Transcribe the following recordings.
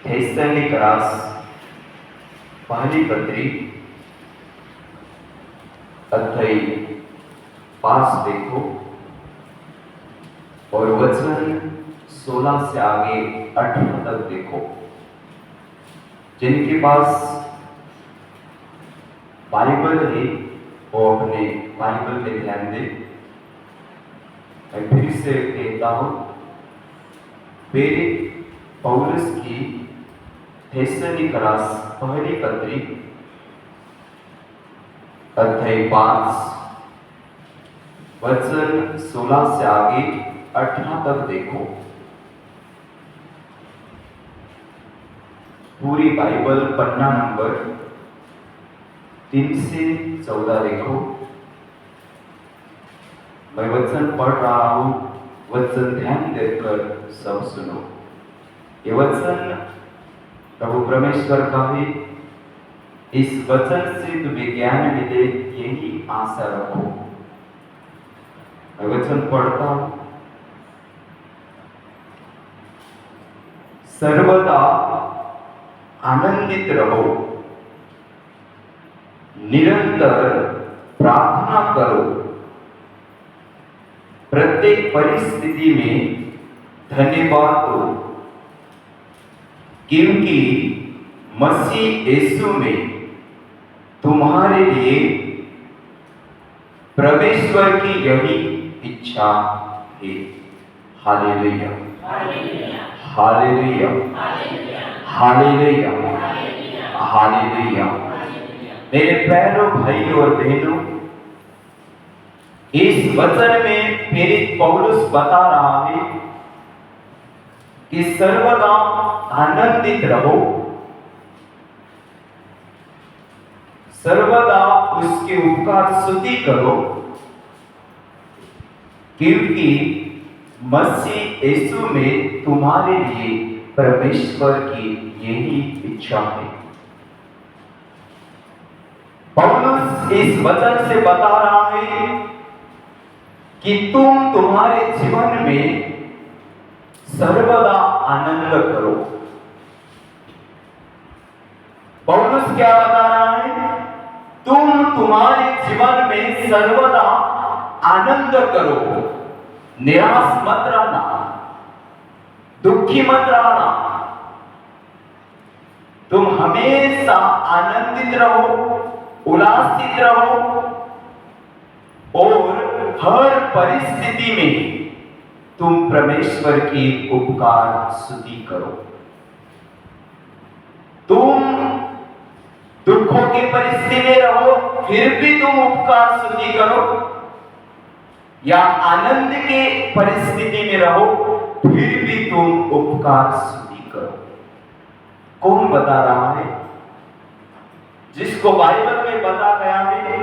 थेस्सलुनीकरास पहली पत्री अध्याय 5 देखो और वचन 16 से आगे 18 तक देखो। जिनके पास बाइबल है वो अपने बाइबल में ध्यान दे। मैं फिर से कहता हूं, मेरे पौलुस की थेस्सलुनीकरास पहली पत्री अध्याय 5 वचन 16 से आगे 18 तक देखो। पूरी बाइबल पन्ना नंबर 3 से 14 देखो। मैं वचन पढ़ रहा हूं, वचन ध्यान देकर सब सुनो। ये वचन प्रभु परमेश्वर का है। इस वचन से तुम्हें ज्ञान मिले, यही आशा रखो। मैं वचन पढ़ता हूं। सर्वदा आनंदित रहो, निरंतर प्रार्थना करो, प्रत्येक परिस्थिति में धन्यवाद दो, क्योंकि मसीह यीशु में तुम्हारे लिए परमेश्वर की यही इच्छा है। Hallelujah, hallelujah, hallelujah, hallelujah. मेरे प्यारे भाई और बहनों, इस वचन में प्रेरित पौलुस बता रहा है कि सर्वदा आनंदित रहो, सर्वदा उसके उपकार स्तुति करो, क्योंकि मसीह यीशु में तुम्हारे लिए परमेश्वर की यही इच्छा है। पौलुस इस वचन से बता रहा है कि तुम तुम्हारे जीवन में सर्वदा आनंद करो। पौलुस क्या बता रहा है? तुम तुम्हारे जीवन में सर्वदा आनंद करो, निराश मत रहना, दुखी मत रहना। तुम हमेशा आनंदित रहो, उल्लासित रहो और हर परिस्थिति में तुम परमेश्वर की उपकार स्तुति करो। तुम दुखों की परिस्थिति में रहो, फिर भी तुम उपकार स्तुति करो, या आनंद के परिस्थिति में रहो, फिर भी तुम उपकार स्तुति करो। कौन बता रहा है? जिसको बाइबल में बता गया है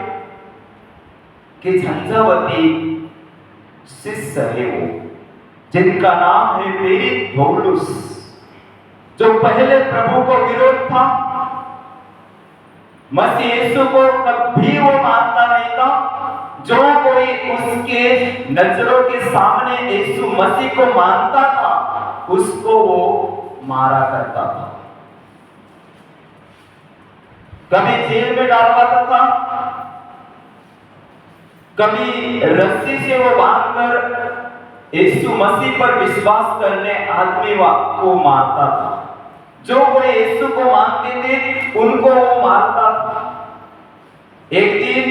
कि झंझावती शिष्य है वो, जिनका नाम है प्रेरित पौलुस, जो पहले प्रभु को विरोध था, मसीह यीशु को कभी वो मानता नहीं था। जो कोई उसके नजरों के सामने यीशु मसीह को मानता था, उसको वो मारा करता था। कभी जेल में डालवाता था, कभी रस्सी से वो बांधकर यीशु मसीह पर विश्वास करने आदमी को मारता था। जो कोई यीशु को मानते थे, उनको वो मारता था। एक दिन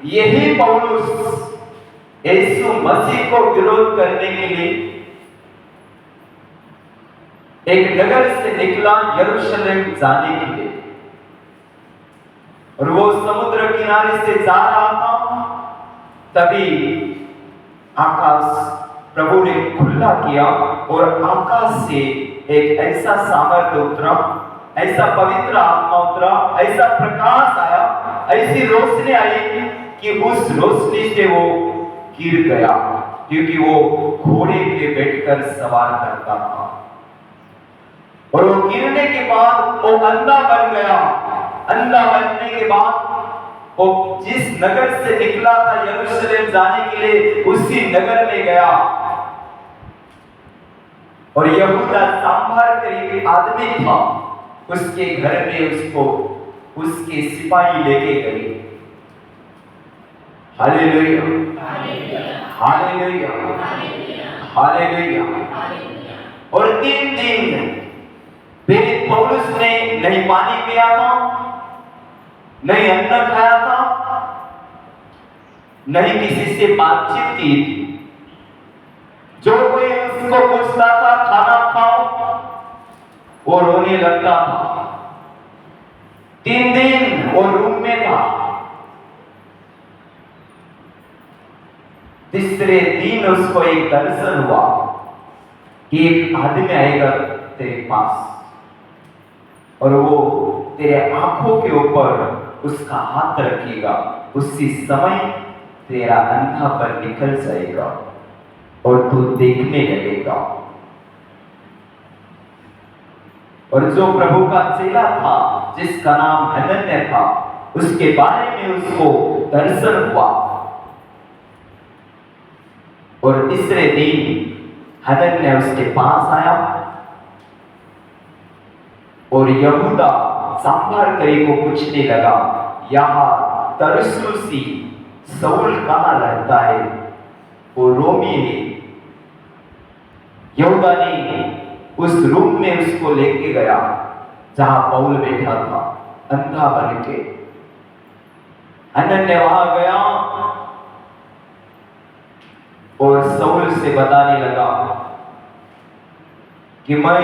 यही पौलुस यीशु मसीह को विरोध करने के लिए एक नगर से निकला यरूशलेम जाने के लिए, और वो समुद्र किनारे से जा रहा था। तभी आकाश प्रभु ने खुला किया और आकाश से एक ऐसा सामर्थ्य उतरा, ऐसा पवित्र आत्मा उतरा, ऐसा प्रकाश आया, ऐसी रोशनी आई कि उस रोशनी से वो गिर गया, क्योंकि वो घोड़े पे बैठकर सवार करता था। और वो गिरने के बाद वो अंधा बन गया। अंधा बनने के बाद वो जिस नगर से निकला था यरूशलेम जाने के लिए, उसी नगर में गया। और यहूदा सांभर करीब आदमी था, उसके घर में उसको उसके सिपाही लेके गए। Hallelujah, hallelujah, hallelujah. और 3 दिन पीड़ित पौलुस ने नहीं पानी पिया था, नहीं अन्न खाया था, नहीं किसी से बातचीत की थी। जो कोई उसको पूछता था खाना खाओ, वो रोने लगता था। 3 दिन वो रूम में था। तीसरे दिन उसको एक दर्शन हुआ कि एक आदमी आएगा तेरे पास और वो तेरे आंखों के ऊपर उसका हाथ रखेगा, उसी समय तेरा अंधापन निकल जाएगा और तू देखने लगेगा। और जो प्रभु का चेला था, जिसका नाम हनन्याह था, उसके बारे में उसको दर्शन हुआ। और तीसरे दिन हनन्याह उसके पास आया और यहूदा सांभर को पूछने लगा, यहाँ तरसुसी शाऊल कहाँ रहता है? वो रोमी है। यहूदा ने उस रूम में उसको लेके गया जहां पौल बैठा था अंधा बन के। हनन्याह वहां गया और शाऊल से बताने लगा कि मैं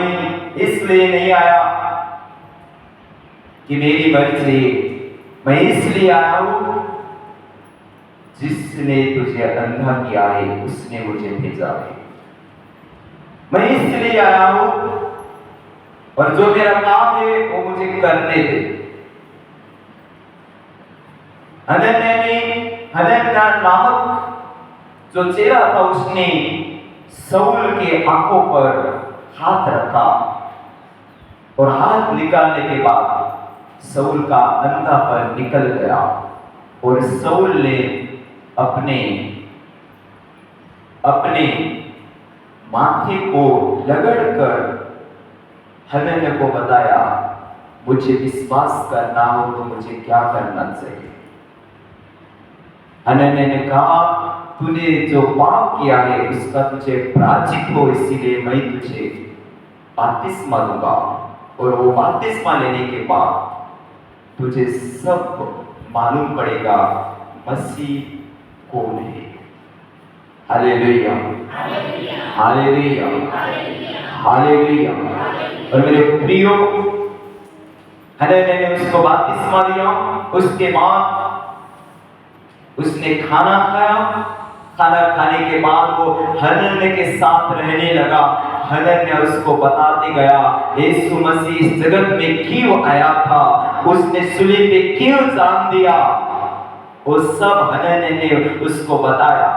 इसलिए नहीं आया कि मेरी मर्जी, मैं इसलिए आया हूं जिसने तुझे अंधा किया है उसने मुझे भेजा है। मैं इसलिए आया हूं और जो मेरा काम है वो मुझे करने दे। हनन्याह नामक जो चेला था, उसने शाऊल के आंखों पर हाथ रखा और हाथ निकालने के बाद शाऊल का अंधापन निकल गया और शाऊल ने अपने माथे को रगड़कर हनन्याह को बताया, मुझे विश्वास करना हो तो मुझे क्या करना चाहिए? हनन्याह ने कहा, तूने जो पाप किया है उसका तुझे प्रायश्चित हो, इसीलिए मैं तुझे बपतिस्मा दूंगा और वो बपतिस्मा लेने के बाद तुझे सब मालूम पड़ेगा मसीह कौन है। Hallelujah, hallelujah, hallelujah. और मेरे प्रियो, हनन्याह ने उसको बपतिस्मा दिया। उसके बाद उसने खाना खाया। खाना खाने के बाद वो हनन्याह के साथ रहने लगा। हनन्याह उसको बताते गया यीशु मसीह इस जगत में क्यों आया था, उसने सूली पे क्यों जान दिया, वो सब हनन्याह ने उसको बताया।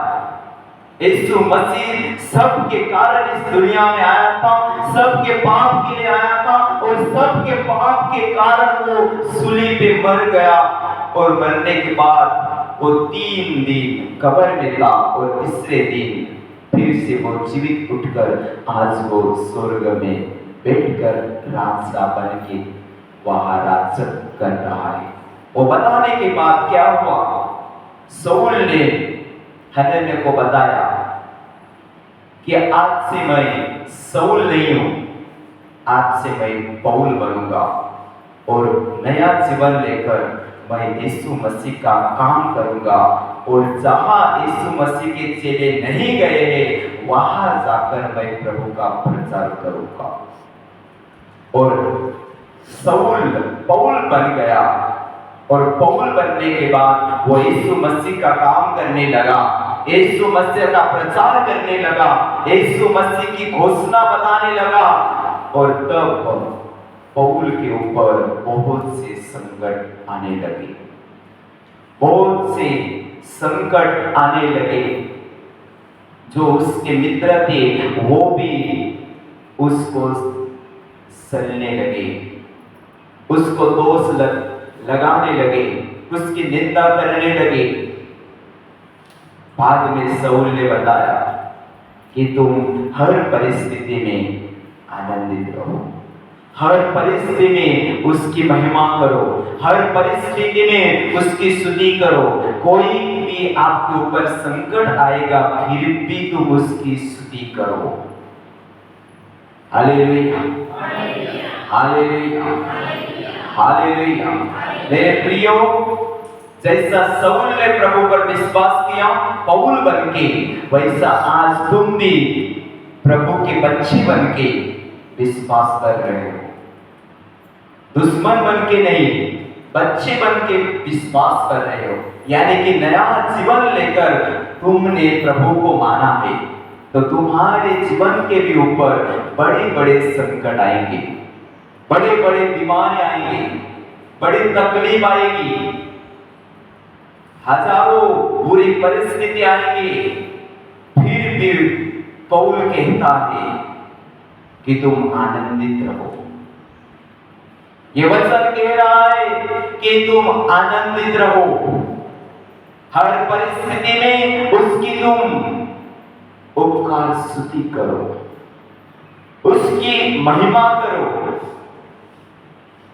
यीशु मसीह सबके कारण इस दुनिया में आया था, सबके पाप के लिए आया था और सबके पाप के कारण वो सूली पे मर गया और मरने के बाद वो 3 दिन कब्र में था और तीसरे दिन फिर से वो जीवित उठकर आज वो स्वर्ग में बैठकर राजा बन के वहां राज कर रहा है। वो बताने के बाद क्या हुआ, शाऊल ने हनन्याह को बताया कि आज से मैं शाऊल नहीं हूं, आज से मैं पौल बनूंगा और नया जीवन लेकर मैं यीशु मसीह का काम करूंगा और जहां यीशु मसीह के चेले नहीं गए हैं वहां जाकर मैं प्रभु का प्रचार करूंगा। और शाऊल पौल बन गया और पौल बनने के बाद वो यीशु मसीह का काम करने लगा, यीशु मसीह का प्रचार करने लगा, यीशु मसीह की घोषणा बताने लगा। और तब पौल के ऊपर बहुत से संकट आने लगे, बहुत से संकट आने लगे। जो उसके मित्र थे वो भी उसको सलने लगे, उसको दोष लगाने लगे, उसकी निंदा करने लगे। बाद में शाऊल ने बताया कि तुम हर परिस्थिति में आनंदित रहो। हर परिस्थिति में उसकी महिमा करो, हर परिस्थिति में उसकी स्तुति करो। कोई भी आपके ऊपर संकट आएगा, फिर भी तुम उसकी स्तुति करो। Hallelujah, hallelujah, hallelujah. मेरे प्रियो, जैसा शाऊल ने प्रभु पर विश्वास किया पौल बनके, वैसा आज तुम भी प्रभु के बच्चे बनके विश्वास कर रहे हो। दुश्मन बनके नहीं, बच्चे बनके विश्वास कर रहे हो। यानी कि नया जीवन लेकर तुमने प्रभु को माना है, तो तुम्हारे जीवन के भी ऊपर बड़े बड़े संकट आएंगे, बड़े बड़े बीमारी आएंगे, बड़ी तकलीफ आएगी, हजारों बुरी परिस्थिति आएंगी। फिर भी पौल कहता है कि तुम आनंदित रहो। ये वचन कह रहा है कि तुम आनंदित रहो। हर परिस्थिति में उसकी तुम उपकार स्तुति करो, उसकी महिमा करो।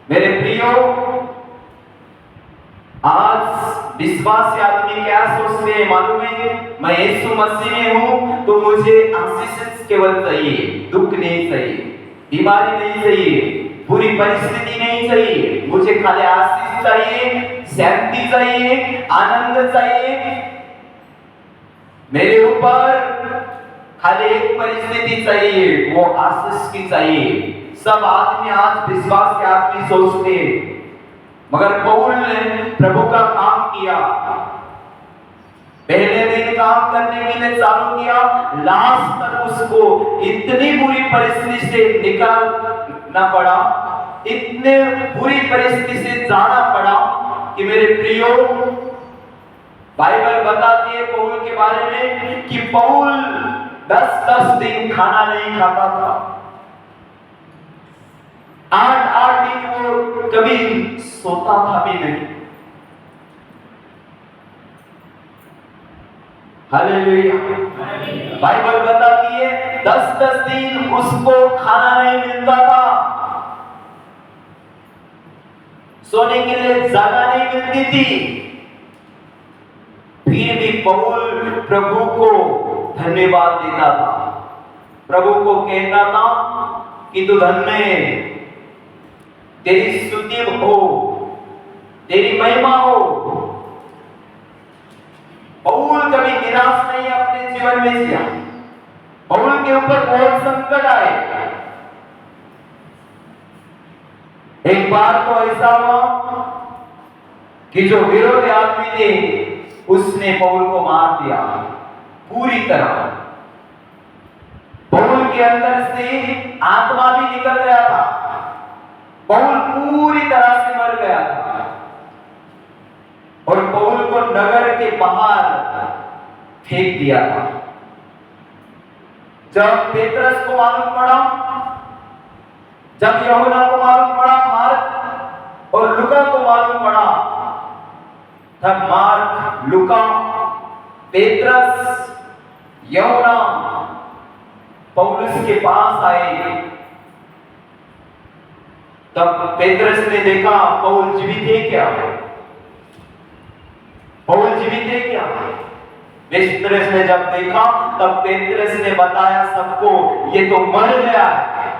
मेरे प्रियो, आज विश्वासी आदमी क्या सोचते हैं मालूम है? मैं यीशु मसीह में हूं तो मुझे आशीष केवल चाहिए, दुख नहीं चाहिए, बीमारी नहीं चाहिए, पूरी परिस्थिति नहीं चाहिए, मुझे खाली आशीष चाहिए, शांति चाहिए, आनंद चाहिए। मेरे ऊपर खाली एक परिस्थिति चाहिए, वो आशीष की चाहिए। सब आदमी आज विश्वास के आदमी सोचते हैं, मगर पौल ने प्रभु का काम किया। पहले दिन काम करने के लिए चालू किया, लास्ट तक उसको इतनी बुरी परिस्थिति से निकालना पड़ा, इतने बुरी परिस्थिति से जाना पड़ा कि मेरे प्रियो, बाइबल बताती है पौल के बारे में कि पौल 10-10 दिन खाना नहीं खाता था। 8-8 दिन वो कभी सोता था भी नहीं। हालेलुया। बाइबल बताती है 10-10 दिन उसको खाना नहीं मिलता था, सोने के लिए जगह नहीं मिलती थी। फिर भी पौल प्रभु को धन्यवाद देता था, प्रभु को कहता था कि तू धन्य है, तेरी स्तुति हो, तेरी महिमा हो। पौल कभी निराश नहीं अपने जीवन में किया। पौल के ऊपर बहुत संकट आए। एक बार तो ऐसा हुआ कि जो विरोधी आदमी थे उसने पौल को मार दिया पूरी तरह। पौल के अंदर से आत्मा भी निकल गया था, पौल पूरी तरह से मर गया था और पौल को नगर के बाहर फेंक दिया था। जब पेत्रस को मालूम पड़ा, जब यूहन्ना को मालूम पड़ा, मार्क और लूका को मालूम पड़ा, तब मार्क, लूका, पेत्रस, यूहन्ना पौलुस के पास आए। तब पेत्रस ने देखा पौल जीवित है क्या, पौल जीवित है क्या। पेत्रस ने जब देखा तब पेत्रस ने बताया सबको, ये तो मर गया है।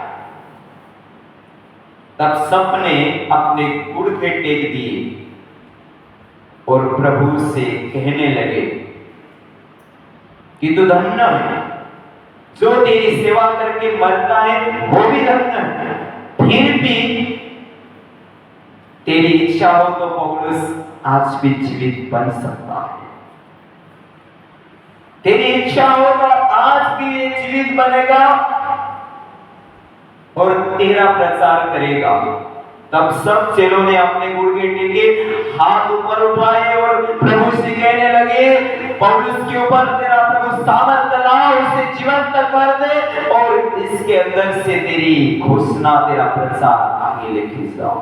तब सबने अपने गुड़के टेक दिए और प्रभु से कहने लगे कि तू धन्य है, जो तेरी सेवा करके मरता है वो भी धन्य है। फिर भी तेरी इच्छा हो तो पौलुस आज भी जीवित बन सकता है, तेरी इच्छा हो तो आज भी ये जीवित बनेगा और तेरा प्रचार करेगा। तब सब चेलों ने अपने गुड़के टेके, हाथ ऊपर उठाए और प्रभु से कहने लगे, पौलुस के ऊपर तेरा प्रभु सामर्थ ला, उसे जीवंत कर दे और इसके अंदर से तेरी घोषणा, तेरा प्रचार आगे लेके जाओ।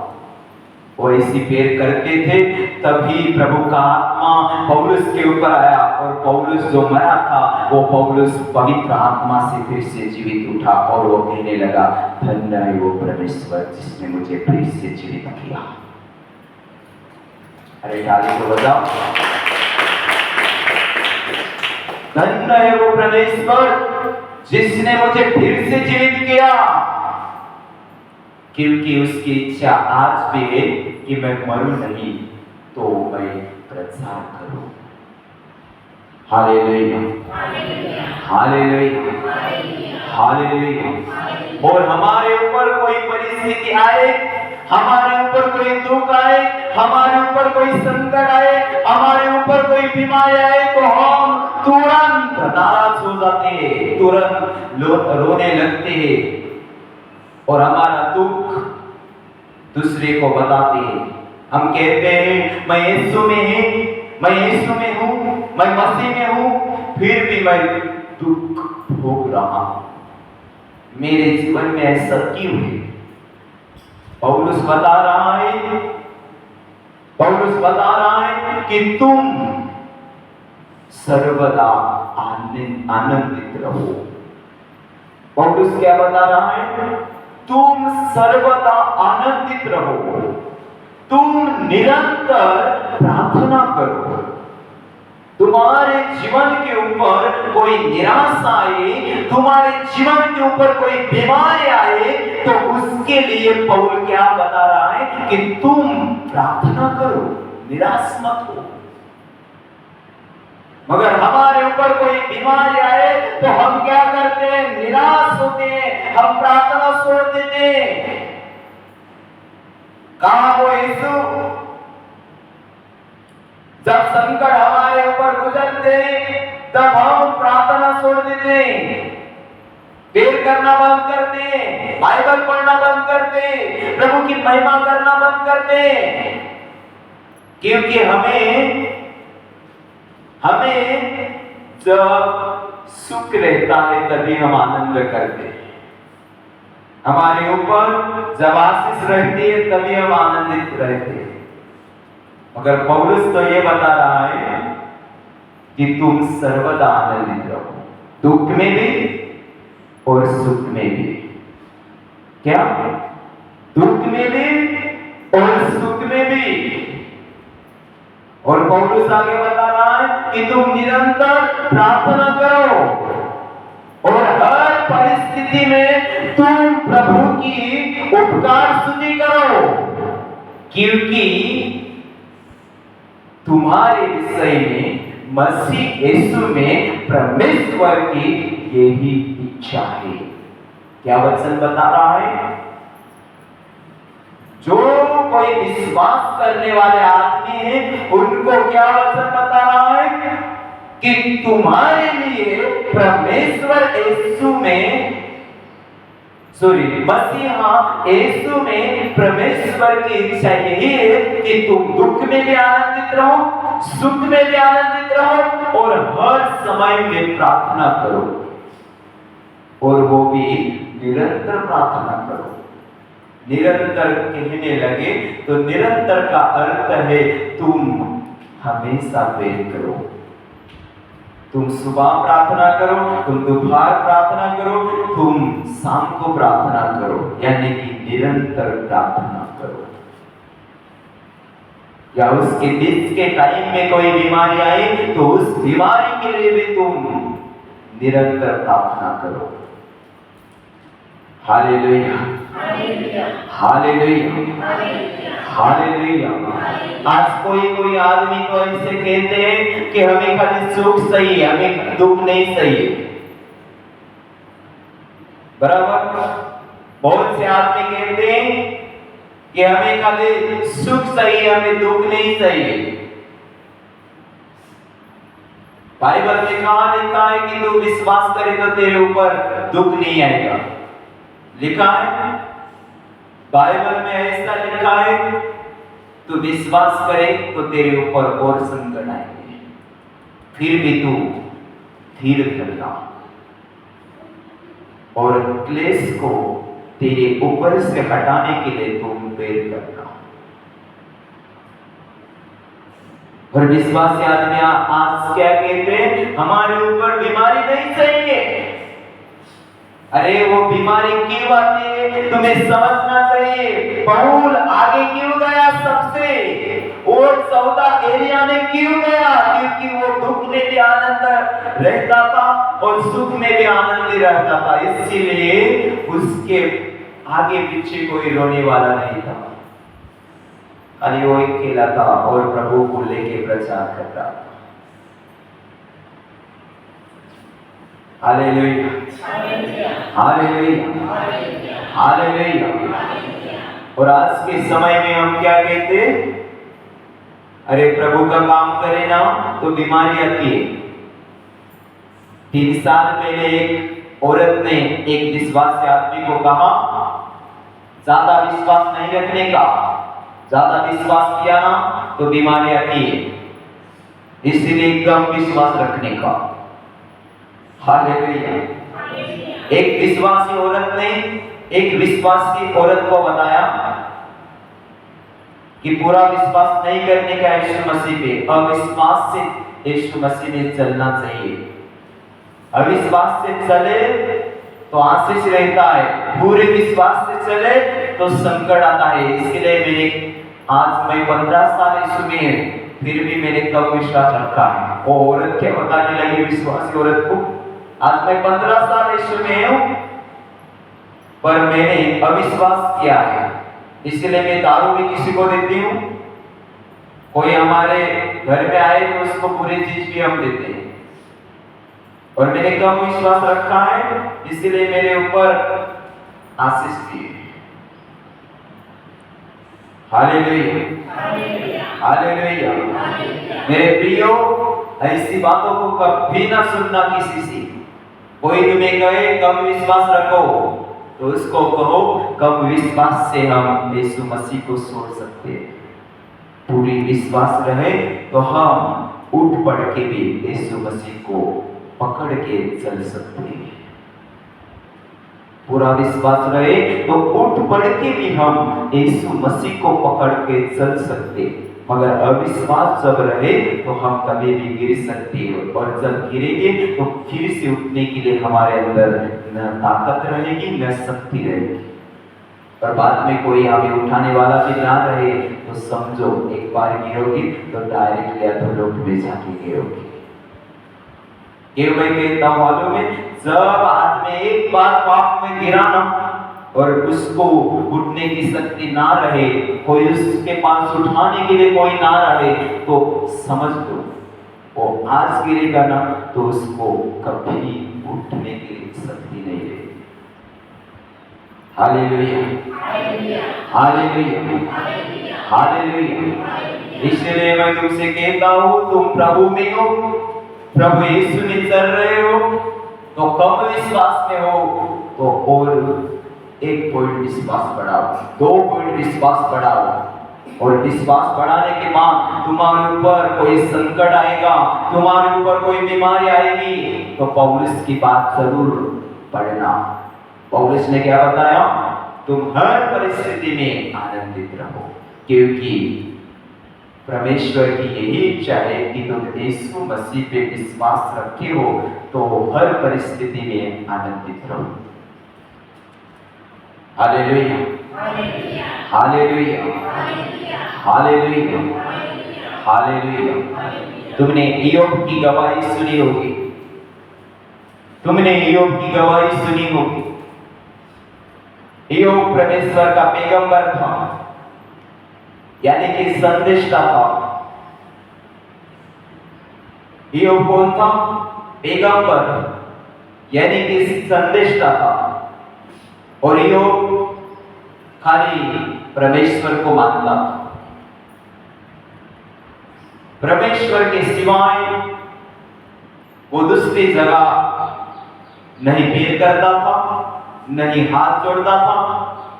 वो ऐसी पैर करते थे, तभी प्रभु का आत्मा पौलुस के ऊपर आया और पौलुस जो मरा था वो पौलुस पवित्र आत्मा से फिर से जीवित उठा और वो कहने लगा, धन्य है वो परमेश्वर जिसने मुझे फिर से जीवित किया। अरे ताली तो बजाओ। धन्य है वो परमेश्वर जिसने मुझे फिर से जीवित किया, क्योंकि उसकी इच्छा आज भी है कि मैं मरूं नहीं तो मैं प्रचार करूं। Hallelujah, hallelujah, hallelujah. और हमारे ऊपर कोई परिस्थिति आए, हमारे ऊपर कोई दुख आए, हमारे ऊपर कोई संकट आए, हमारे ऊपर कोई बीमारी आए, तो हम तुरंत नाराज हो जाते हैं, तुरंत रोने लगते हैं और हमारा दुख दूसरे को बताते हैं। हम कहते हैं मैं यीशु में हूं, मैं यीशु में हूं, मैं मसीह में हूं, फिर भी मैं दुख भोग रहा हूं। मेरे जीवन में ऐसा क्यों है? पौलुस बता रहा है, पौलुस बता रहा है कि तुम सर्वदा आनंदित रहो। पौलुस क्या बता रहा है? तुम सर्वदा आनंदित रहो, तुम निरंतर प्रार्थना करो। तुम्हारे जीवन के ऊपर कोई निराशा आए, तुम्हारे जीवन के ऊपर कोई बीमारी आए, तो उसके लिए पौल क्या बता रहा है कि तुम प्रार्थना करो, निराश मत हो। मगर हमारे ऊपर कोई बीमारी आए तो हम क्या करते हैं? निराश होते हैं, हम प्रार्थना छोड़ देते हैं। कहां वो यीशु? जब संकट हमारे ऊपर गुजरते तब हम प्रार्थना छोड़ देते हैं, प्रेयर करना बंद करते हैं, बाइबल पढ़ना बंद करते हैं, प्रभु की महिमा करना बंद करते हैं, क्योंकि हमें जब सुख रहता है तभी हम आनंद करते हैं। हमारे ऊपर जब आशीष रहती है तभी हम आनंदित रहते हैं। मगर पौलुस तो ये बता रहा है कि तुम सर्वदा आनंदित रहो, दुख में भी और सुख में भी। क्या? दुख में भी और सुख में भी। और पौलुस आगे बता रहा है कि तुम निरंतर प्रार्थना करो और हर परिस्थिति में तुम प्रभु की उपकार स्तुति करो, क्योंकि तुम्हारे विषय में मसीह यीशु में परमेश्वर की यही इच्छा है। क्या वचन बता रहा है? जो कोई विश्वास करने वाले आदमी हैं उनको क्या वचन बता रहा है कि तुम्हारे लिए परमेश्वर यीशु में मसीहा यीशु में परमेश्वर की इच्छा यही है कि तुम दुख में भी आनंदित रहो, सुख में भी आनंदित रहो और हर समय में प्रार्थना करो, और वो भी निरंतर प्रार्थना करो। निरंतर कहने लगे तो निरंतर का अर्थ है तुम हमेशा प्रेयर करो, तुम सुबह प्रार्थना करो, तुम दोपहर प्रार्थना करो, तुम शाम को प्रार्थना करो, यानी कि निरंतर प्रार्थना करो। या उसके बीच के टाइम में कोई बीमारी आए तो उस बीमारी के लिए भी तुम निरंतर प्रार्थना करो। Hallelujah, hallelujah, hallelujah. आज कोई आदमी तो ऐसे कहते हैं कि हमें खाली सुख सही है, हमें दुख नहीं सही है। बराबर? बहुत से आदमी कहते हैं कि हमें खाली सुख सही है, हमें दुख नहीं सही है। बाइबल में कहां लिखा है कि तू विश्वास करे तो तेरे ऊपर दुख नहीं आएगा? लिखा है बाइबल में, ऐसा लिखा है तू विश्वास करे तो तेरे ऊपर और संकट आएंगे, फिर भी तू धीर धरना और क्लेश को तेरे ऊपर से हटाने के लिए तुम प्रेयर करना। और विश्वासी आदमी आज क्या कहते हैं, हमारे ऊपर बीमारी नहीं चाहिए। अरे वो बीमारी क्यों आती है तुम्हें समझना चाहिए। पौल आगे क्यों गया सबसे, और 14 एलिया ने क्यों गया, क्योंकि वो दुख में भी आनंद रहता था और सुख में भी आनंद रहता था, इसीलिए उसके आगे पीछे कोई रोने वाला नहीं था, खाली वो अकेला था और प्रभु को लेके प्रचार कर रहा था। Hallelujah, hallelujah, hallelujah. और आज के समय में हम क्या कहते, अरे प्रभु का काम करे ना तो बीमारी आती है। 3 साल पहले एक औरत ने एक विश्वासी आदमी को कहा, ज्यादा विश्वास नहीं रखने का, ज्यादा विश्वास किया ना तो बीमारी आती है, इसलिए कम विश्वास रखने का। हालेलुया। एक विश्वासी औरत ने एक विश्वासी औरत को बताया कि पूरा विश्वास नहीं करने का यीशु मसीह पे, अविश्वास से यीशु मसीह ने चलना चाहिए। अविश्वास से चले तो आशीष रहता है, पूरे विश्वास से चले तो संकट आता है। इसलिए मैंने आज मैं 15 साल यीशु में, फिर भी मैंने कम विश्वास रखा है। वो औरत क्या बताने लगी विश्वासी औरत को, आज मैं 15 साल यीशु में हूं पर मैंने अविश्वास किया है, इसलिए मैं दारू भी किसी को देती हूँ, कोई हमारे घर में आए तो उसको पूरी चीज भी हम देते हैं, और मैंने कम विश्वास रखा है इसलिए मेरे ऊपर आशीष दी है। Hallelujah, hallelujah. मेरे प्रियो, ऐसी बातों को कभी ना सुनना किसी से। कोई तुम्हें कहे कम विश्वास रखो तो उसको कहो, कम विश्वास से हम यीशु मसीह को छोड़ सकते हैं। पूरी विश्वास रहे तो हम उठ पड़ के भी यीशु मसीह को पकड़ के चल सकते हैं। पूरा विश्वास रहे तो उठ पड़ के भी हम यीशु मसीह को पकड़ के चल सकते हैं, मगर अविश्वास जब रहे तो हम कभी भी गिर सकते हैं, और जब गिरेंगे तो फिर से उठने के लिए हमारे अंदर न ताकत रहेगी न शक्ति रहेगी। और बाद में कोई हमें उठाने वाला भी ना रहे तो समझो एक बार गिरोगी तो डायरेक्टली अधोलोक में जाके गिरोगी। क्यों मैं कहता हूं मालूम है, जब आदमी एक बार पाप में गिरा ना और उसको उठने की शक्ति ना रहे, कोई उसके पास उठाने के लिए कोई ना रहे, तो समझ लो वो आज गिरेगा ना तो उसको कभी उठने की शक्ति नहीं रहेगी। Hallelujah, hallelujah, hallelujah. इसलिए मैं तुमसे कहता हूं, तुम प्रभु में हो, प्रभु यीशु में चल रहे हो तो कम विश्वास में हो तो और 1 पॉइंट विश्वास बढ़ाओ, 2 पॉइंट विश्वास बढ़ाओ, और विश्वास बढ़ाने के बाद तुम्हारे ऊपर कोई संकट आएगा, तुम्हारे ऊपर कोई बीमारी आएगी तो पौलुस की बात जरूर पढ़ना। पौलुस ने क्या बताया, तुम हर परिस्थिति में आनंदित रहो, क्योंकि परमेश्वर की यही इच्छा है कि तुम यीशु मसीह पे विश्वास रखे हो तो हर परिस्थिति में आनंदित रहो। Hallelujah, hallelujah, hallelujah, hallelujah. तुमने इय्योब की गवाही सुनी होगी, तुमने इय्योब की गवाही सुनी होगी। इय्योब परमेश्वर का पैगंबर था, यानी कि संदेशता था। इय्योब कौन था? पैगंबर, यानी कि संदेशता था। और इय्योब खाली परमेश्वर को मानता था, परमेश्वर के सिवाय वो दूसरी जगह नहीं पैर करता था, नहीं हाथ जोड़ता था।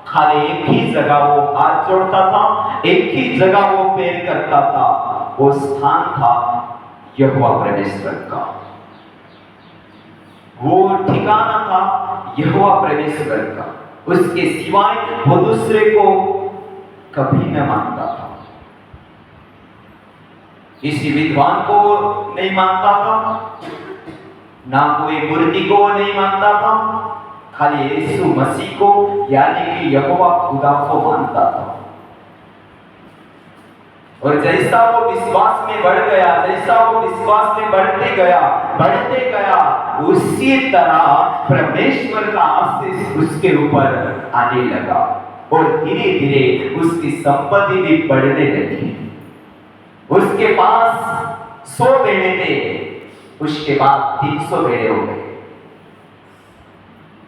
खाली एक ही जगह वो हाथ जोड़ता था, एक ही जगह वो पैर करता था, वो स्थान था यहोवा परमेश्वर का, वो ठिकाना था यहोवा परमेश्वर का। उसके सिवाय वो दूसरे को कभी न मानता था। किसी विद्वान को नहीं मानता था, ना कोई मूर्ति को नहीं मानता था, खाली यीशु मसीह को यानी कि यहोवा खुदा को मानता था। और जैसा वो विश्वास में बढ़ गया, जैसा वो विश्वास में बढ़ते गया, उसी तरह परमेश्वर का आशीष उसके ऊपर आने लगा और धीरे धीरे उसकी संपत्ति भी बढ़ने लगी। उसके पास 100 भेड़े थे, उसके बाद 300 भेड़े हो गए।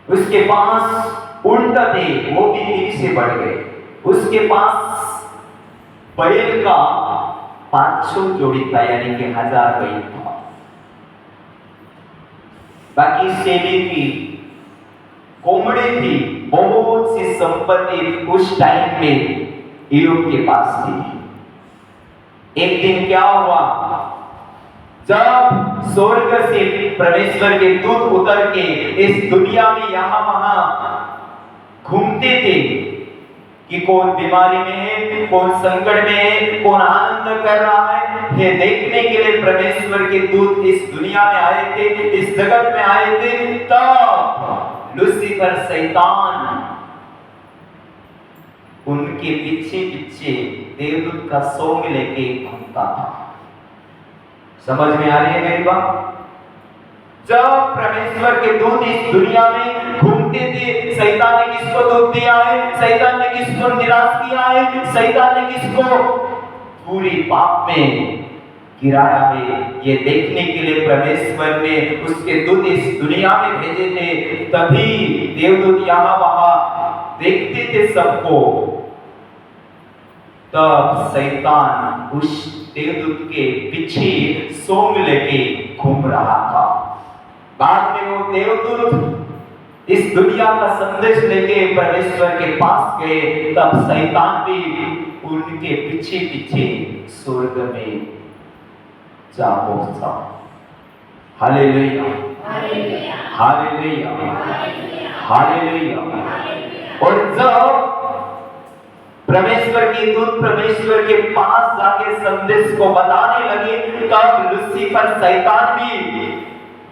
उसके पास ऊंट थे, वो भी 3 से बढ़ गए। उसके पास बैल का 500 जोड़ी था, यानी कि 1000 बैल था। बाकी सेने की कोमड़े थी, बहुत सी संपत्ति उस टाइम में ईयोब के पास थी। एक दिन क्या हुआ, जब स्वर्ग से परमेश्वर के दूत उतर के इस दुनिया में यहां वहां घूमते थे कि कौन बीमारी में है, कौन संकट में है, कौन आनंद कर रहा है, ये देखने के लिए परमेश्वर के दूत इस दुनिया में आए थे, इस जगत में आए थे। तब लूसीफर शैतान उनके पीछे पीछे देवदूत का सॉन्ग लेके घूमता था। समझ में आ रही है मेरी बात? जब परमेश्वर के दूत इस दुनिया में घूमते थे, शैतान ने किसको दुख दिया है, शैतान ने किसको निराश किया है, शैतान ने किसको पूरी पाप में गिराया है, ये देखने के लिए परमेश्वर ने उसके दूत इस दुनिया में भेजे थे। तभी देवदूत यहाँ वहां देखते थे सबको। तब शैतान उस देवदूत के पीछे सोंग लेके घूम रहा था। बाद में वो देवदूत इस दुनिया का संदेश लेके परमेश्वर के पास गए, तब शैतान भी उनके पीछे पीछे स्वर्ग में जा पहुंचा। Hallelujah, hallelujah, hallelujah. और जब परमेश्वर की दूत परमेश्वर के पास जाके संदेश को बताने लगे, तब लूसीफर शैतान भी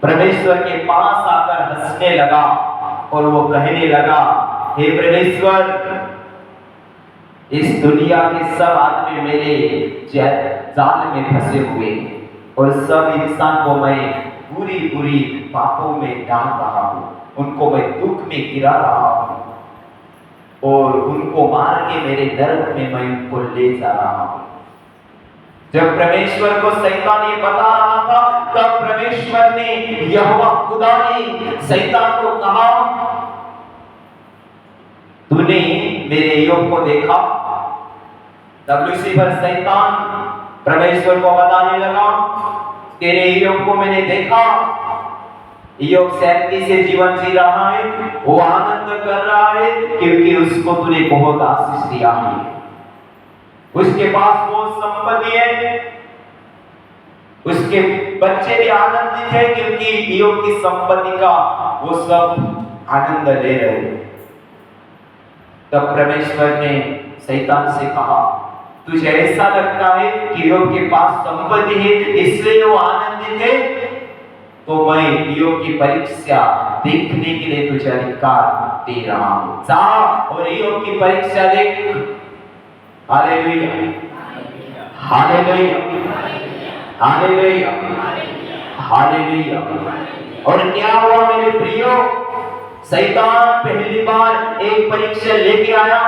परमेश्वर के पास आकर हंसने लगा और वो कहने लगा, हे परमेश्वर, इस दुनिया के सब आदमी मेरे जाल में फंसे हुए और सब इंसान को मैं बुरी बुरी पापों में डाल रहा हूँ, उनको मैं दुख में गिरा रहा हूँ और उनको मार के मेरे दर्द में मैं उनको ले जा रहा हूँ। जब परमेश्वर को शैतान ये बता रहा था, तब परमेश्वर ने, यहोवा खुदा ने शैतान को कहा, तूने मेरे ईयोब को देखा? तब लूसीफर शैतान परमेश्वर को बताने लगा, तेरे ईयोब को मैंने देखा, ईयोब शांति से जीवन जी रहा है, वो आनंद कर रहा है क्योंकि उसको तूने बहुत आशीष दिया है, उसके पास बहुत संपत्ति है, उसके बच्चे भी आनंदित है क्योंकि ईयोब की संपत्ति का वो सब आनंद ले रहे हैं। तब परमेश्वर ने शैतान से कहा, तुझे ऐसा लगता है कि ईयोब के पास संपत्ति है इसलिए वो आनंदित है, तो मैं ईयोब की परीक्षा देखने के लिए तुझे अधिकार दे रहा हूं, जा और ईयोब की परीक्षा देख। Hallelujah, hallelujah, hallelujah, hallelujah. और क्या हुआ मेरे प्रियो, शैतान पहली बार एक परीक्षा लेके आया।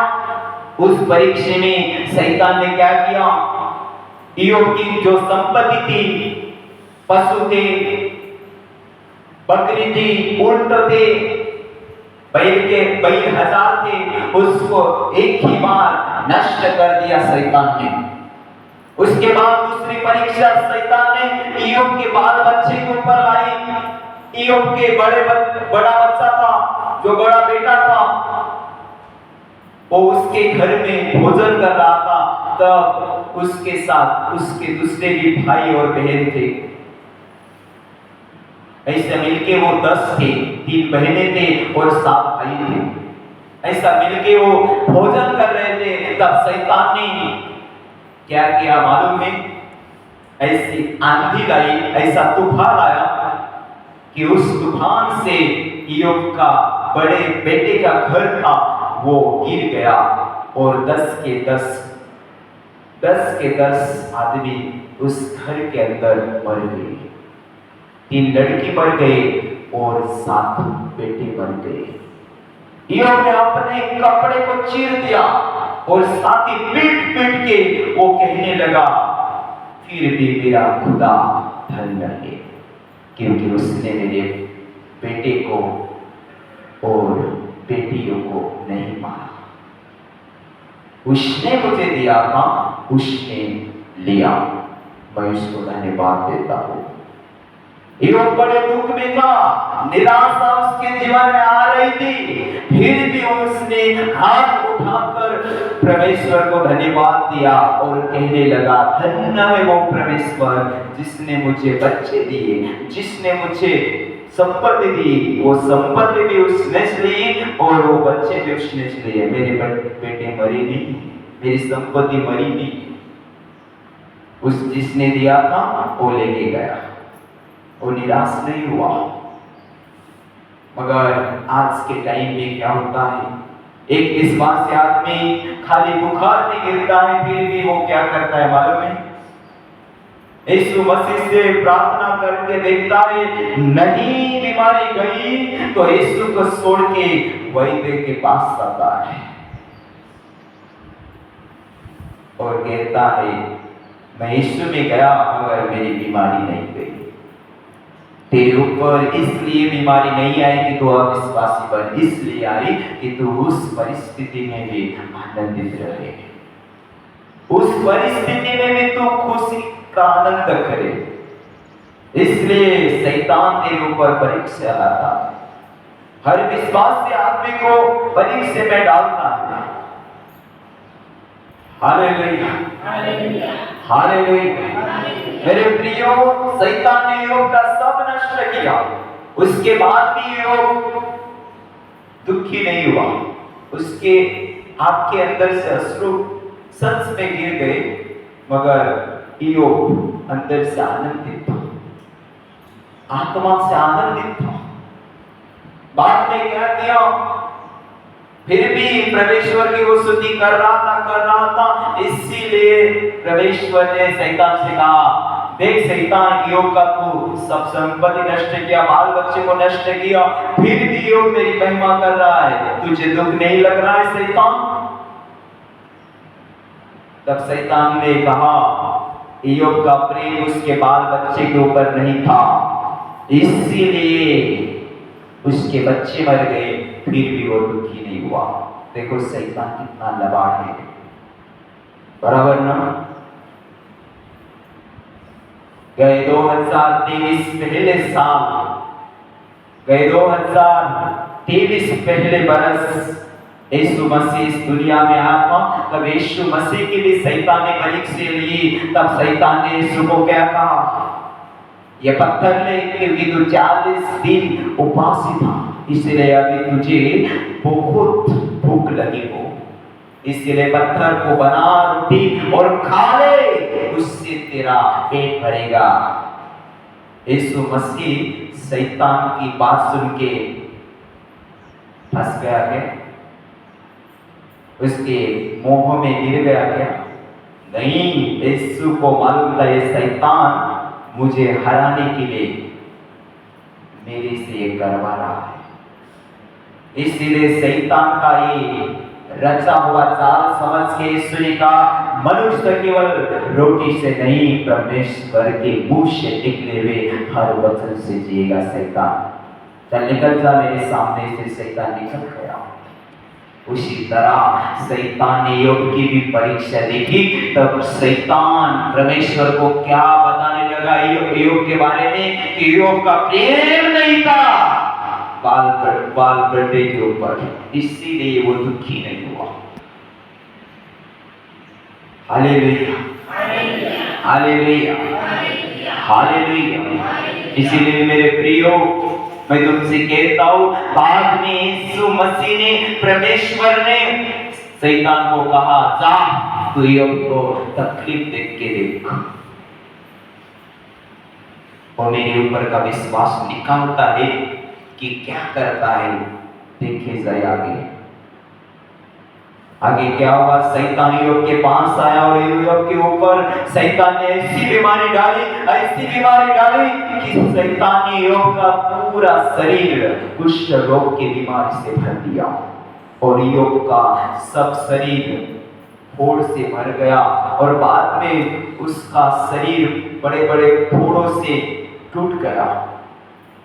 उस परीक्षा में शैतान ने क्या किया, ईयोब की जो संपत्ति थी, पशु थे, बकरी थी, ऊंट थे, बैल 1000 थे, उसको एक ही बार नष्ट कर दिया शैतान ने। उसके बाद दूसरी परीक्षा शैतान ने ईयोब के बाल बच्चे के ऊपर लाई। ईयोब के बड़ा बच्चा था, जो बड़ा बेटा था, वो उसके घर में भोजन कर रहा था। तब उसके साथ उसके दूसरे भी भाई और बहन थे, ऐसे मिलके वो 10 थे, 3 बहनें थे और 7 भाई थे। ऐसा मिलके वो भोजन कर रहे थे। तब शैतान ने क्या किया मालूम है? ऐसी आंधी लाई, ऐसा तूफान आया कि उस तूफान से इय्योब का बड़े बेटे का घर था वो गिर गया और 10 के 10 आदमी उस घर के अंदर मर गए। 3 लड़की मर गए और 7 बेटे मर गए। इय्योब ने अपने कपड़े को चीर दिया और छाती पीट पीट के वो कहने लगा, फिर भी मेरा खुदा धन्य है, क्योंकि उसने मेरे बेटे को और बेटियों को नहीं मारा। उसने मुझे दिया था, उसने लिया, मैं उसको धन्यवाद देता हूँ। इय्योब बड़े दुख में था, निराशा उसके जीवन में आ रही थी, फिर भी उसने हाथ उठाकर परमेश्वर को धन्यवाद दिया और कहने लगा, धन्य है वो परमेश्वर जिसने मुझे बच्चे दिए, जिसने मुझे संपत्ति दी, वो संपत्ति भी उसने ली और वो बच्चे भी उसने लिए। मेरे बेटे मरे नहीं, मेरी संपत्ति मरी नहीं, उस जिसने दिया था वो लेके गया, वो निराश नहीं हुआ। मगर आज के टाइम में क्या होता है, एक विश्वासी आदमी खाली बुखार में गिरता है, फिर भी वो क्या करता है मालूम है? यीशु मसीह से प्रार्थना करके देखता है, नहीं बीमारी गई तो यीशु को छोड़ के वैद्य के पास आता है और कहता है, मैं यीशु में गया मगर मेरी बीमारी नहीं गई। तेरे ऊपर इसलिए बीमारी नहीं आई कि तू अविश्वासी बन, इसलिए आई कि तू उस परिस्थिति में भी आनंदित रहे, उस परिस्थिति में भी तू खुशी का आनंद करे। इसलिए शैतान तेरे ऊपर परीक्षा लाता है, हर विश्वासी आदमी को परीक्षा में डालता है। Hallelujah, hallelujah. मेरे प्रियो, शैतान ने इय्योब का सब नष्ट किया, उसके बाद भी इय्योब दुखी नहीं हुआ, उसके आपके अंदर से अश्रु सच में गिर गए, मगर इय्योब अंदर से आनंदित था, आत्मा से आनंदित था। बाद में क्या किया, फिर भी परमेश्वर की वो स्तुति कर रहा था। इसीलिए परमेश्वर ने शैतान से कहा, देख शैतान, इय्योब का तू सब संपत्ति नष्ट किया, बाल बच्चे को नष्ट किया, फिर भी इय्योब मेरी महिमा कर रहा है, तुझे दुख नहीं लग रहा है शैतान? तब शैतान ने कहा, इय्योब का प्रेम उसके बाल बच्चे के ऊपर नहीं था, इसीलिए उसके बच्चे मर गए, फिर भी वो दुखी नहीं हुआ। देखो शैतान कितना लबाड़ है, बराबर ना? गए 2023 पहले साल, गए 2023 पहले बरस यीशु मसीह इस दुनिया में आया था, तब यीशु मसीह की भी शैतान ने परीक्षा ली। तब शैतान ने यीशु को क्या कहा, ये पत्थर ले, क्योंकि तू 40 दिन उपवासी था, इसलिए अभी तुझे बहुत भूख लगी हो, इसलिए पत्थर को बना रोटी और खा ले, उससे तेरा पेट भरेगा। यीशु मसीह शैतान की बात सुन के फंस गया क्या? उसके मोह में गिर गया क्या? नहीं, यीशु को मालूम था ये शैतान मुझे हराने के लिए मेरे से करवा रहा है, इसलिए शैतान का ये रचा हुआ जाल समझ के यीशु ने कहा, मनुष्य केवल रोटी से नहीं, परमेश्वर के मुंह से निकले हुए हर वचन से जिएगा। शैतान चल निकल जा मेरे सामने से, शैतान निकल गया। उसी तरह शैतान ने इय्योब की भी परीक्षा देखी, तब शैतान परमेश्वर को क्या बताने लगा इय्योब के बारे में कि इय्योब का प्रेम नहीं था बाल बेटे के ऊपर, इसीलिए वो दुखी नहीं हुआ। Hallelujah, hallelujah, hallelujah. इसीलिए मेरे प्रियो, मैं तुमसे कहता हूं, बाद में यीशु मसीह ने, परमेश्वर ने शैतान को कहा, जा तू इय्योब को तकलीफ देख के देख, और मेरे ऊपर का विश्वास निकालता है कि क्या करता है। देखिए जाए आगे क्या हुआ। शैतान ईयोब के पास आया और ईयोब के ऊपर शैतान ने ऐसी बीमारी डाली कि शैतान ने ईयोब का पूरा शरीर कुष्ठ रोग की बीमारी से भर दिया और ईयोब का सब शरीर फोड़ से भर गया और बाद में उसका शरीर बड़े बड़े फोड़ों से टूट गया।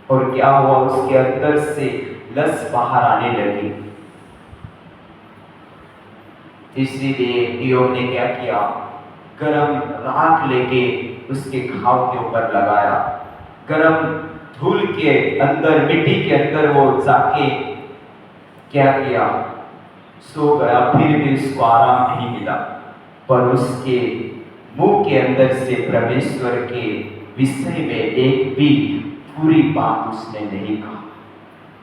और क्या हुआ, उसके अंदर से लस बाहर आने लगी। इसीलिए ईयोब ने क्या किया, गरम राख लेके उसके घाव के ऊपर लगाया। गरम धूल के अंदर, मिट्टी के अंदर वो जाके क्या किया, सो गया। फिर भी उसको आराम नहीं मिला, पर उसके मुंह के अंदर से परमेश्वर के विषय में एक भी पूरी बात उसने नहीं कहा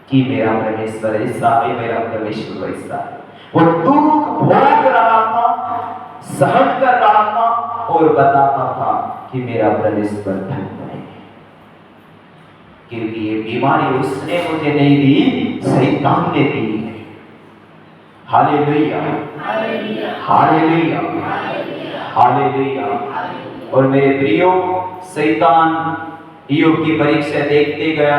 कि मेरा परमेश्वर ऐसा है, मेरा परमेश्वर वैसा है। वो दुख भोग रहा था, सहन कर रहा था और बताता था कि मेरा परमेश्वर धन्य है, क्योंकि ये बीमारी उसने मुझे नहीं दी, शैतान ने दी है। Hallelujah, hallelujah, hallelujah. और मेरे प्रियो, शैतान ईयोब की परीक्षा देखते गया।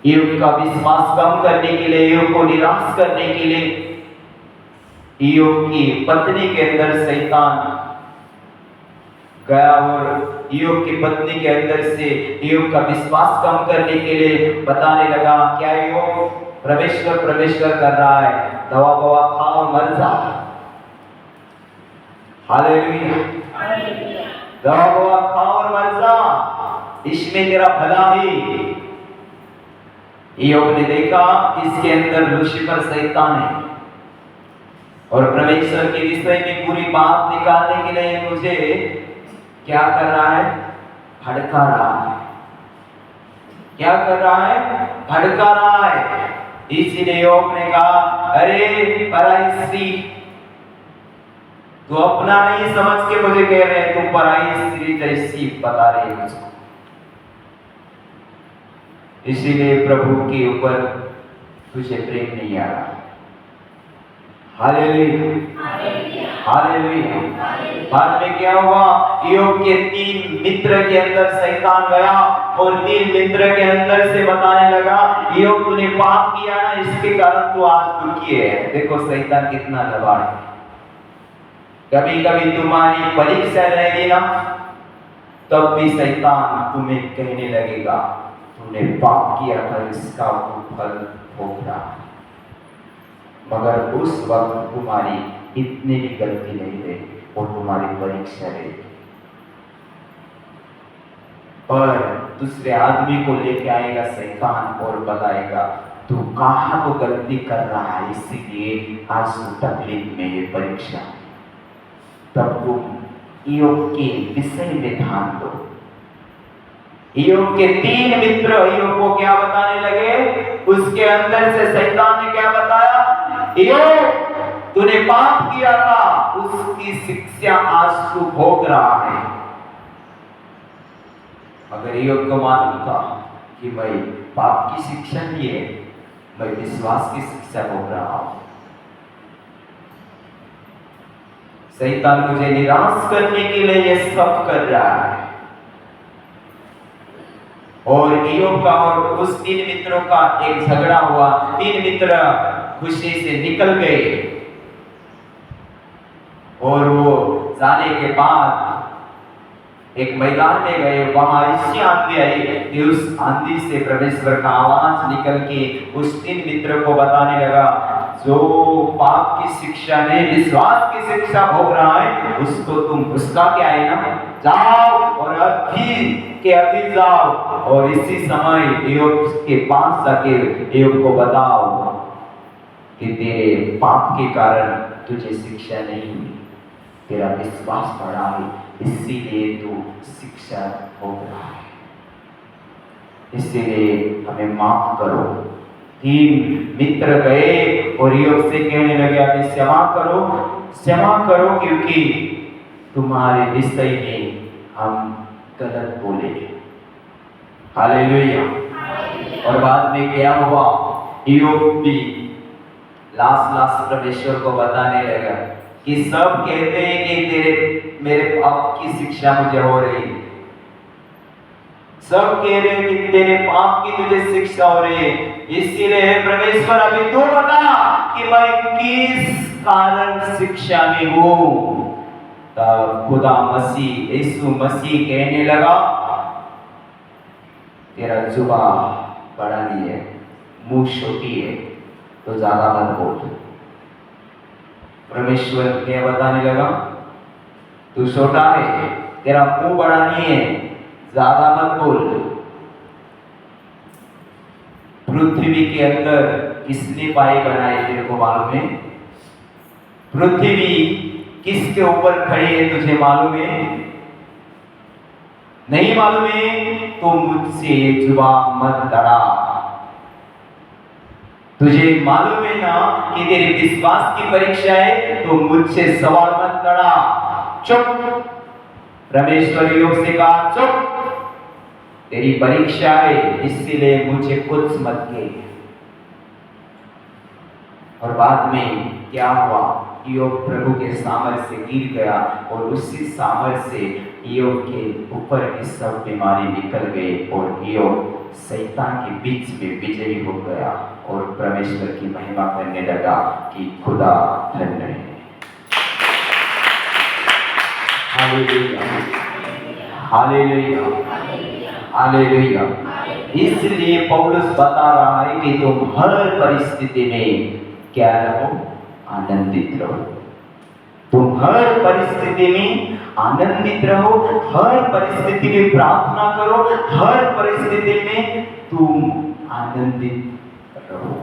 ईयोब का विश्वास कम करने के लिए, ईयोब को निराश करने के लिए, ईयोब की पत्नी के अंदर शैतान गया और ईयोब की पत्नी के अंदर से ईयोब का विश्वास कम करने के लिए बताने लगा, क्या ईयोब परमेश्वर कर रहा है, दवा बवा खा और मर जा। हालेलुया, दवा बवा खा और मर जा, इसमें तेरा भला है। ईयोब ने देखा इसके अंदर लूसीफर शैतान है और परमेश्वर के विषय में पूरी बात निकालने के लिए मुझे क्या कर रहा है, भड़का रहा है। क्या कर रहा है, भड़का रहा है। इसीलिए ईयोब ने कहा, अरे पराई स्त्री, तू अपना नहीं समझ के मुझे कह रहे हैं, तुम पराई स्त्री जैसी बता रहे हो मुझको। इसीलिए प्रभु के ऊपर तुझे प्रेम नहीं आ रहा। Hallelujah, hallelujah. बाद में क्या हुआ, ईयोब के 3 मित्र के अंदर शैतान गया और 3 मित्र के अंदर से बताने लगा, ईयोब तूने पाप किया ना, इसके कारण तू आज दुखी है। देखो शैतान कितना लबाड़ है। कभी कभी तुम्हारी परीक्षा रहेगी ना, तब भी शैतान तुम्हें कहने लगेगा तुमने पाप किया था, इसका फल भोग रहा। मगर उस वक्त तुम्हारी इतनी भी गलती नहीं रहेगी और तुम्हारी परीक्षा रहेगी। और दूसरे आदमी को लेके आएगा शैतान और बताएगा तू कहाँ तो गलती कर रहा है, इसीलिए आज तू तकलीफ में ये परीक्षा। तब तुम ईयोब के विषय में ध्यान दो। ईयोब के 3 मित्र ईयोब को क्या बताने लगे, उसके अंदर से शैतान ने क्या बताया, ईयोब तूने पाप किया था, उसकी शिक्षा आज तू भोग रहा है। मगर ईयोब को मालूम था कि मैं पाप की शिक्षा नहीं है, मैं विश्वास की शिक्षा भोग रहा हूं। शैतान मुझे निराश करने के लिए ये सब कर रहा है। और ईयोब का और उस 3 मित्रों का एक झगड़ा हुआ। 3 मित्र खुशी से निकल गए और वो जाने के बाद एक मैदान में गए। वहां ऐसी आंधी आई कि उस आंधी से परमेश्वर का आवाज निकल के उस 3 मित्रों को बताने लगा, जो पाप की शिक्षा नहीं विश्वास की शिक्षा भोग रहा है, उसको तुम, उसका क्या है ना, जाओ और अभी जाओ और इसी समय ईयोब के पास जाके ईयोब को बताओ कि तेरे पाप के कारण तुझे शिक्षा नहीं हुई, तेरा विश्वास बढ़ा है, इसीलिए तू शिक्षा भोग रहा है। इसीलिए हमें माफ करो। 3 मित्र गए और ईयोब से कहने लगे, अभी क्षमा करो क्योंकि तुम्हारे विषय में हम गलत बोले। हालेलुया। और बाद में क्या हुआ, इय्योब भी लास्ट परमेश्वर को बताने लगा कि सब कहते हैं कि तेरे मेरे पाप की शिक्षा मुझे हो रही है, सब कह रहे हैं कि तेरे पाप की तुझे शिक्षा हो रही है, इसीलिए परमेश्वर अभी तू बता कि मैं किस कारण शिक्षा में हूं। तब खुदा मसीह यीशु मसीह कहने लगा, तेरा जुबान बड़ा नहीं है, मुंह छोटी है, तो ज्यादा मत बोल। परमेश्वर क्या बताने लगा, तू छोटा है, तेरा मुंह बड़ा नहीं है, ज्यादा मत बोल। पृथ्वी के अंदर किसने पाए बनाए तेरे को मालूम है? पृथ्वी किसके ऊपर खड़ी है तुझे मालूम है? नहीं मालूम है तो मुझसे जुबान मत लड़ा। तुझे मालूम है ना कि तेरे विश्वास की परीक्षा है, तो मुझसे सवाल मत लड़ा। चुप। परमेश्वर योग से कहा, चुप, तेरी परीक्षा है, इसीलिए मुझे कुछ मत कह। और बाद में क्या हुआ, इय्योब प्रभु के सामर्थ्य से गिर गया और उसी सामर्थ्य से इय्योब के ऊपर की सब बीमारी निकल गई और इय्योब शैतान के बीच में विजयी हो गया और परमेश्वर की महिमा करने लगा कि खुदा धन्य है। Hallelujah, hallelujah, hallelujah. इसलिए पौलुस बता रहा है कि तुम हर परिस्थिति में क्या रहो, आनंदित रहो। तुम हर परिस्थिति में आनंदित रहो, हर परिस्थिति में प्रार्थना करो, हर परिस्थिति में तुम आनंदित रहो।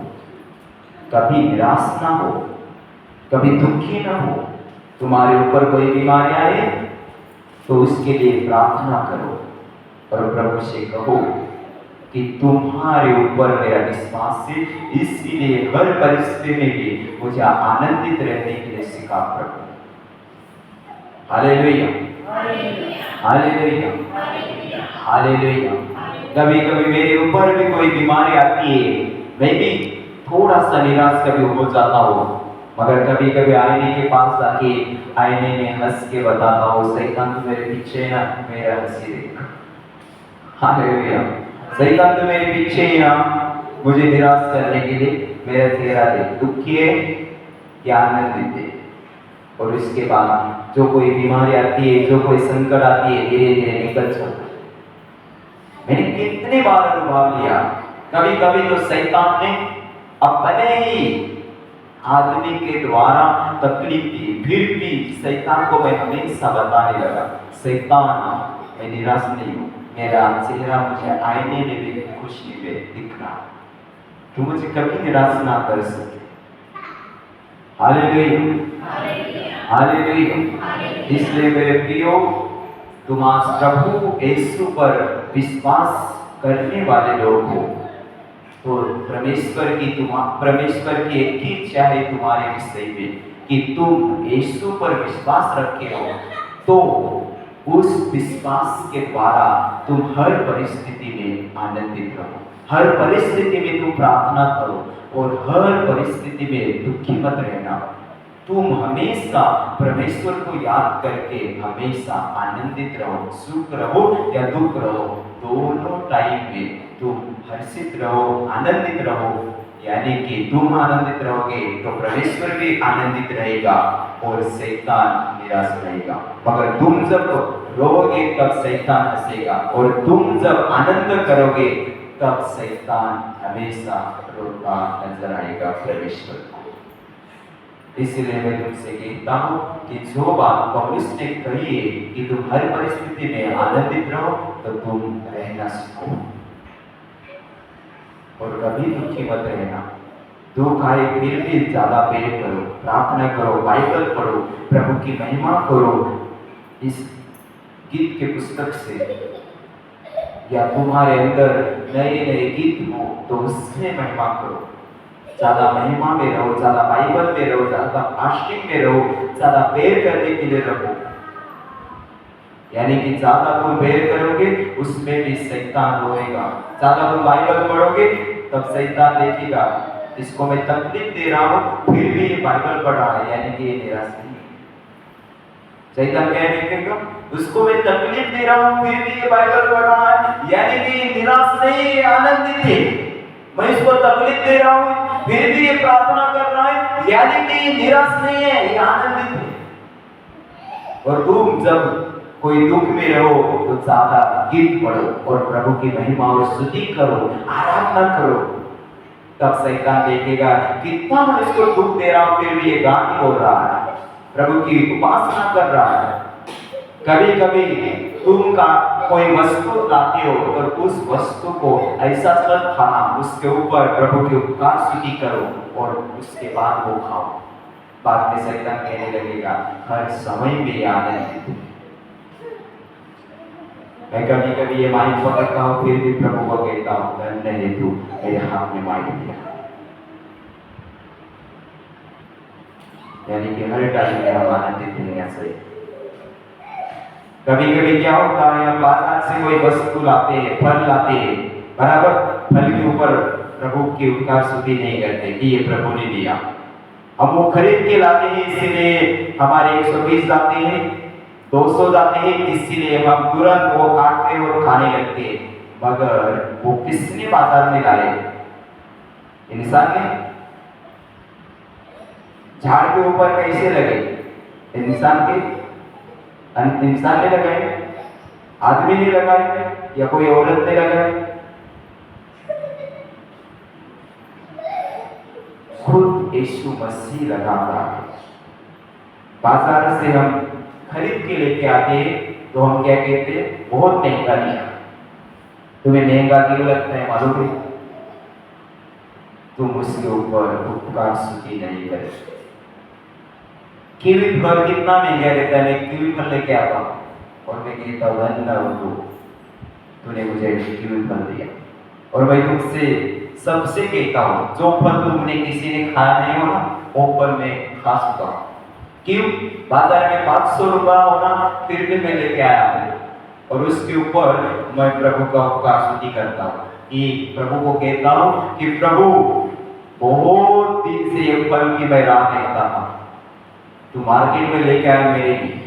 कभी निराश ना हो, कभी दुखी ना हो। तुम्हारे ऊपर कोई बीमारी आए तो उसके लिए प्रार्थना करो और प्रभु से कहो कि तुम्हारे ऊपर मेरा विश्वास है, इसीलिए हर परिस्थिति में भी मुझे आनंदित रहने के लिए सिखा प्रभु। Hallelujah, hallelujah, hallelujah. कभी कभी मेरे ऊपर भी कोई बीमारी आती है, मैं भी थोड़ा सा निराश कभी हो जाता हूँ, मगर कभी कभी आईने के पास आके आईने में हंस के बताता हूँ, शैतान तो मेरे पीछे ना, मेरा हंसी देख। हालेलुया। शैतान तो मेरे पीछे ही ना, मुझे निराश करने के लिए मेरा चेहरा देख, दुखी है या आनंदित है। और इसके बाद जो कोई बीमारी आती है, जो कोई संकट आती है, धीरे धीरे निकल जाता है। मैंने कितने बार अनुभव लिया, कभी कभी तो शैतान ने अपने ही आदमी के द्वारा तकलीफ दी, फिर भी शैतान को मैं हमेशा बताने लगा, शैतान मैं निराश नहीं हूँ, मेरा चेहरा मुझे आईने में भी खुशी में दिख रहा, तू मुझे कभी निराश ना कर सके। Hallelujah, hallelujah. इसलिए मेरे प्रियो, तुम आज प्रभु यीशु पर विश्वास करने वाले लोग हो, तो परमेश्वर की एक ही इच्छा है तुम्हारे विषय में कि तुम यीशु पर विश्वास रखे हो, तो उस विश्वास के द्वारा तुम हर परिस्थिति में आनंदित रहो, हर परिस्थिति में तुम प्रार्थना करो और हर परिस्थिति में दुखी मत रहना। तुम हमेशा परमेश्वर को याद करके हमेशा आनंदित रहो, सुख रहो या दुख रहो, दोनों टाइम में तुम हर्षित रहो, आनंदित रहो। यानी कि तुम आनंदित रहोगे तो परमेश्वर भी आनंदित रहेगा और शैतान निराश रहेगा। मगर तुम जब रोओगे तब शैतान हंसेगा और तुम जब आनंद करोगे तब शैतान हमेशा रोता नजर आएगा परमेश्वर को। इसलिए मैं तुमसे कहता हूँ कि जो बात पौलुस ने कही है कि तुम हर परिस्थिति में आनंदित रहो, तो तुम रहना सीखो और कभी दुखी मत रहना। दुख आए फिर भी ज्यादा प्रेम करो, प्रार्थना करो, बाइबल पढ़ो, प्रभु की महिमा करो इस गीत के पुस्तक से, या तुम्हारे अंदर नए नए गीत हो तो उससे महिमा करो। ज्यादा महिमा में रहो, ज्यादा बाइबल में रहो, ज्यादा फास्टिंग में रहो, ज्यादा प्रेयर करने के लिए रहो। यानी कि ज्यादा तुम बेर करोगे उसमें भी शैतान रोएगा। ज्यादा तुम बाइबल पढ़ोगे तब शैतान देखेगा इसको मैं तकलीफ दे रहा हूँ फिर भी ये बाइबल पढ़ रहा है, यानी कि ये निराश नहीं है। शैतान क्या देखेगा, उसको मैं तकलीफ दे रहा हूँ फिर भी ये बाइबल पढ़ रहा है, यानी कि ये निराश नहीं है, आनंदित है। मैं इसको तकलीफ दे रहा हूँ फिर भी ये प्रार्थना कर रहा है, यानी कि ये निराश नहीं है, ये आनंदित है। और तुम जब कोई दुख में रहो तो ज्यादा गीत पढ़ो और प्रभु की महिमा और स्तुति करो, आराधना करो, तब शैतान देखेगा कितना मैं इसको दुख दे रहा हूं फिर भी ये गान बोल रहा है, प्रभु की उपासना कर रहा है। कभी कभी तुम का कोई वस्तु लाते हो और उस वस्तु को ऐसा मत खाना, उसके ऊपर प्रभु की उपकार स्तुति करो और उसके बाद वो खाओ। बाद में शैतान कहने लगेगा हर समय में आनंदित है। मैं कभी कभी ये माइक पकड़ता हूँ फिर भी प्रभु को कहता हूँ धन्य है तू मेरे हाथ में माइक दिया, यानी कि हर टाइम में हम आनंदित हैं। ऐसे कभी कभी क्या होता है, हम बाजार से कोई वस्तु लाते हैं, फल लाते हैं, बराबर फल के ऊपर प्रभु की उपकार स्तुति नहीं करते कि ये प्रभु ने दिया, हम वो खरीद के लाते हैं, इसीलिए हमारे 120 जाते हैं, 200 जाते हैं, इसीलिए हम तुरंत वो काटते हैं और खाने लगते हैं। मगर वो किसने बाजार में लाए, इंसान ने? झाड़ के ऊपर कैसे लगे, इंसान ने लगाए, आदमी ने लगाए या कोई औरत ने लगाए? खुद यीशु मसीह लगाता है। बाजार से हम खरीद के लेके आते हैं तो हम क्या कहते हैं, बहुत महंगा लिया। तुम्हें महंगा क्यों लगता है मालूम है? तुम उसके ऊपर उपकार स्तुति नहीं करते। कीवी फल कितना महंगा रहता है, मैं कीवी फल लेके आता हूँ और मैं कहता हूँ धन्यवाद तूने मुझे कीवी फल दिया, और मैं तुमसे सबसे कहता हूँ जो फल तुमने किसी ने खाया नहीं हो ना वो फल मैं खा चुका हूँ। क्यों? बाजार में 500 रुपया होना फिर भी मैं लेके आया हूँ और उसके ऊपर मैं प्रभु का उपकार स्तुति करता हूँ कि प्रभु को कहता हूँ कि प्रभु बहुत दिन से ये फल की मैं राह देखता था, तू मार्केट में लेके आया मेरे लिए,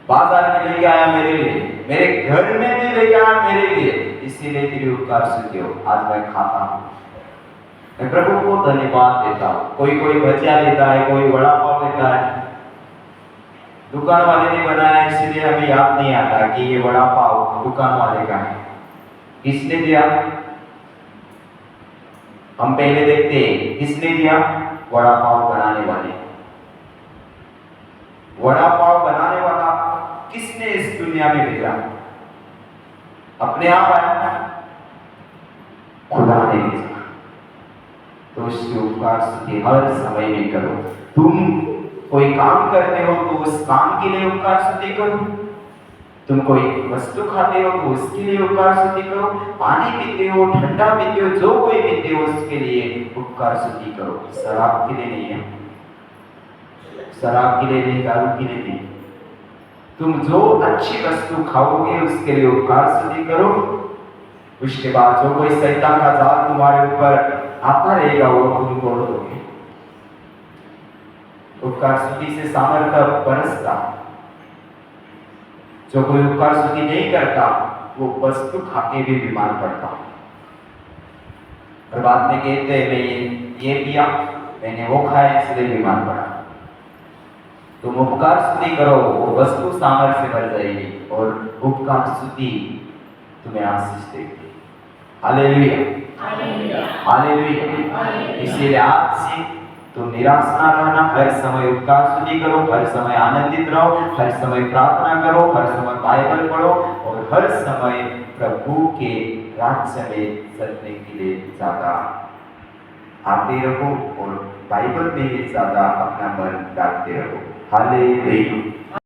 बाजार में लेके आया मेरे लिए, मेरे घर में भी लेके आया मेरे लिए, इसीलिए तेरी उपकार स्तुति हो आज मैं खाता हूँ। मैं प्रभु को धन्यवाद देता हूँ। कोई भजिया लेता है, कोई वड़ा पाव लेता है, दुकान वाले ने बनाया इसलिए हमें याद नहीं आता कि ये वड़ा पाव दुकान वाले का है, किसने दिया? हम पहले देखते हैं किसने दिया, वड़ा पाव बनाने वाले। वड़ा पाव बनाने वाला किसने इस दुनिया में भेजा? अपने आप आया, खुदा ने भेजा। तो उसके उपकार स्तुति हर समय में करो। तुम कोई काम करते हो तो उस काम के लिए उपकार स्तुति करो, तुम कोई वस्तु खाते हो तो उसके लिए उपकार स्तुति करो, पानी पीते हो, ठंडा पीते हो, जो कोई पीते हो उसके लिए उपकार स्तुति करो। शराब के लिए नहीं है, शराब के लिए नहीं, दारू के लिए नहीं, तुम जो अच्छी वस्तु खाओगे उसके लिए उपकार स्तुति करो। उसके बाद जो कोई शैतान का जाल तुम्हारे ऊपर आता रहेगा वो तुम तोड़ दोगे। उपकार स्तुति से सामर्थ्य बरसता, जो कोई उपकार स्तुति नहीं करता वो वस्तु खाके भी बीमार पड़ता। और बाद में कहते हैं मैं ये पिया, मैंने वो खाया इसलिए बीमार पड़ा। तुम उपकार स्तुति करो, वो वस्तु सामर्थ्य से भर जाएगी और उपकार स्तुति तुम्हें आशीष देगी। Hallelujah, hallelujah. इसलिए आज से तुम निराश ना रहना, हर समय उपकार स्तुति करो, हर समय आनंदित रहो, हर समय प्रार्थना करो, हर समय बाइबल पढ़ो और हर समय प्रभु के राज्य में चलने के लिए ज्यादा आते रहो और बाइबल में ही ज्यादा अपना मन डालते रहो। हालेलुया।